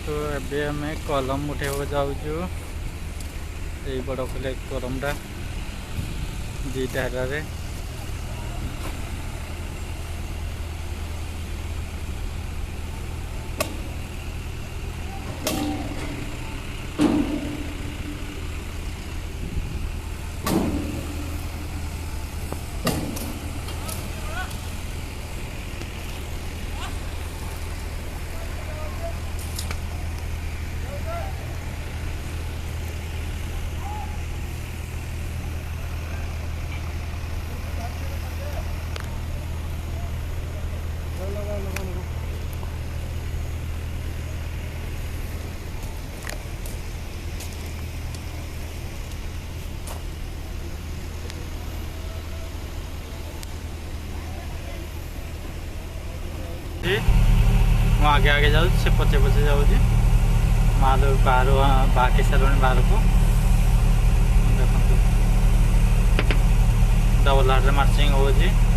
तो एबे आम कलम उठे जाऊँ ये बड़ खोले कलमटा दीटा हेलारे ମୁଁ ଆଗେ ଆଗେ ଯାଉଛି ସେ ପଛେ ପଛେ ଯାଉଛି ମାଲ ବାହାରି ସାରିଲାଣି ବାହାରକୁ ଦେଖନ୍ତୁ ଡବଲ ହାର୍ଟରେ ମାର୍ଚିଂ ହେଉଛି।